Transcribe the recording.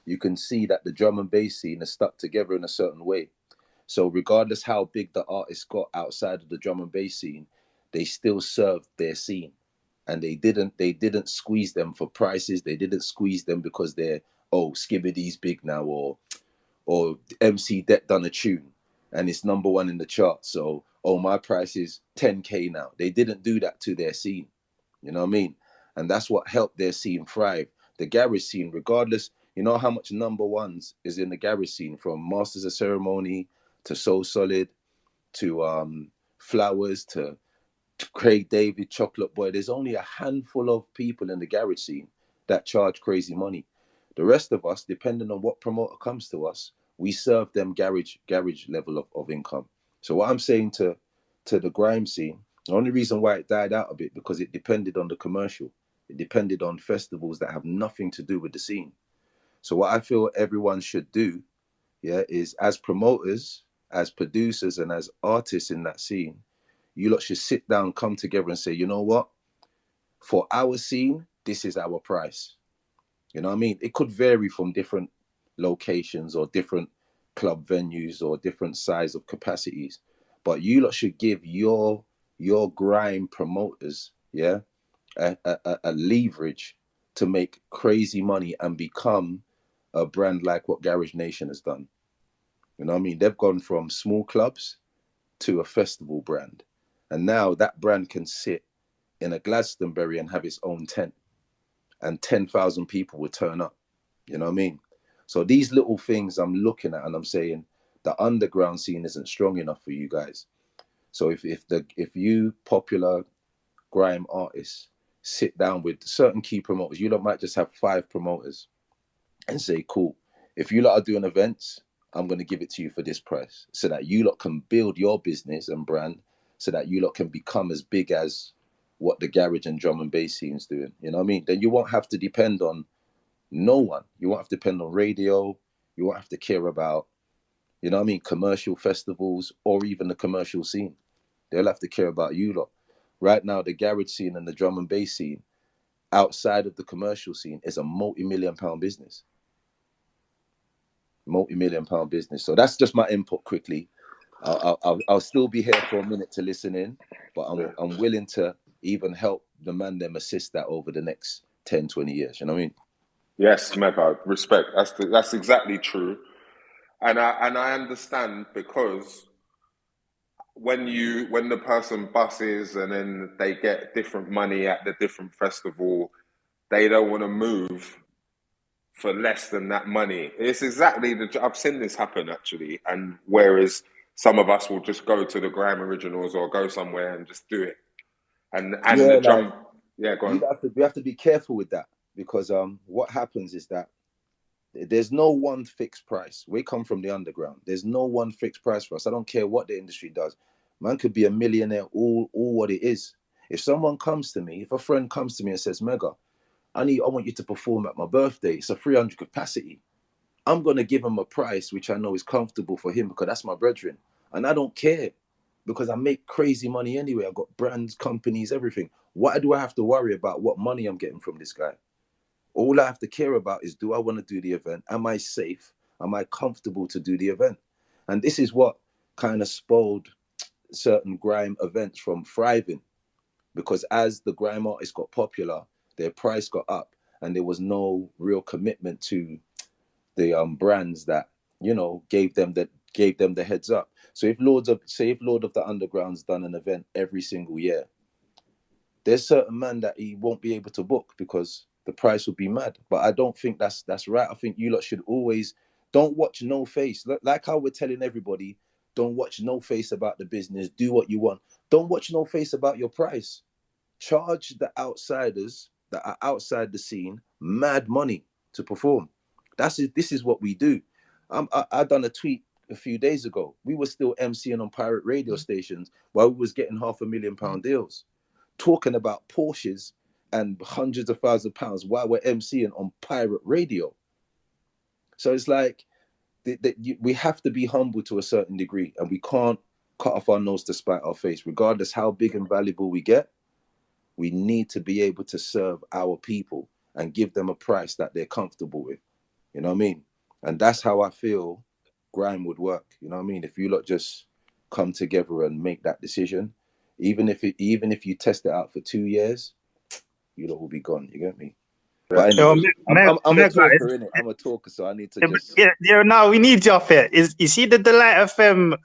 you can see that the drum and bass scene is stuck together in a certain way. So regardless how big the artist got outside of the drum and bass scene, they still served their scene. And they didn't squeeze them for prices. They didn't squeeze them because they're, oh, Skibbity's big now, or MC Det done a tune and it's number one in the chart. So, oh, my price is 10K now. They didn't do that to their scene. You know what I mean? And that's what helped their scene thrive. The garage scene, regardless, you know how much number ones is in the garage scene, from Masters of Ceremony to Soul Solid to Flowers to Craig David, Chocolate Boy. There's only a handful of people in the garage scene that charge crazy money. The rest of us, depending on what promoter comes to us, we serve them garage level of income. So what I'm saying to the grime scene, the only reason why it died out a bit, because it depended on the commercial. It depended on festivals that have nothing to do with the scene. So what I feel everyone should do, yeah, is as promoters, as producers, and as artists in that scene, you lot should sit down, come together and say, you know what? For our scene, this is our price. You know what I mean? It could vary from different locations or different club venues or different size of capacities. But you lot should give your grime promoters, yeah, a leverage to make crazy money and become a brand like what Garage Nation has done. You know what I mean? They've gone from small clubs to a festival brand. And now that brand can sit in a Glastonbury and have its own tent, and 10,000 people would turn up. You know what I mean? So these little things I'm looking at and I'm saying the underground scene isn't strong enough for you guys. So if you popular grime artists sit down with certain key promoters, you lot might just have 5 promoters and say, cool, if you lot are doing events, I'm going to give it to you for this price, so that you lot can build your business and brand, so that you lot can become as big as what the garage and drum and bass scene's doing. You know what I mean? Then you won't have to depend on no one. You won't have to depend on radio. You won't have to care about, you know what I mean, commercial festivals or even the commercial scene. They'll have to care about you lot. Right now, the garage scene and the drum and bass scene, outside of the commercial scene, is a multi-million-pound business. Multi-million-pound business. So that's just my input quickly. I'll still be here for a minute to listen in, but I'm willing to even help the man them assist that over the next 10, 20 years. You know what I mean? Yes, Mega, respect. That's exactly true. And I understand, because when the person buses and then they get different money at the different festival, they don't want to move for less than that money. It's exactly I've seen this happen actually, and whereas some of us will just go to the Grime Originals or go somewhere and just do it, and the Yeah, like drum, yeah, go on. we have to be careful with that, because what happens is that there's no one fixed price. We come from the underground. There's no one fixed price for us. I don't care what the industry does. Man could be a millionaire, all what it is. If someone comes to me, if a friend comes to me and says, Mega, I want you to perform at my birthday. It's a 300 capacity. I'm gonna give him a price which I know is comfortable for him, because that's my brethren. And I don't care, because I make crazy money anyway. I've got brands, companies, everything. Why do I have to worry about what money I'm getting from this guy? All I have to care about is, do I want to do the event? Am I safe? Am I comfortable to do the event? And this is what kind of spoiled certain grime events from thriving, because as the grime artists got popular, their price got up, and there was no real commitment to the brands that, you know, gave them the heads up. So if Lord of the Underground's done an event every single year, there's certain man that he won't be able to book because the price will be mad. But I don't think that's right. I think you lot should always don't watch no face. Like how we're telling everybody, don't watch no face about the business. Do what you want. Don't watch no face about your price. Charge the outsiders that are outside the scene mad money to perform. This is what we do. I done a tweet a few days ago. We were still MCing on pirate radio stations while we was getting £500,000 deals, talking about Porsches and hundreds of thousands of pounds while we're MCing on pirate radio. So it's like we have to be humble to a certain degree, and we can't cut off our nose to spite our face. Regardless how big and valuable we get, we need to be able to serve our people and give them a price that they're comfortable with. You know know what I mean? And that's how I feel Grime would work. You know what I mean? If you lot just come together and make that decision, even if you test it out for 2 years, you lot will be gone. You get me? But Yo, anyway, I'm a Mega, talker, innit? I'm a talker, so I need to just. now we need you up here. Is you see the Delight FM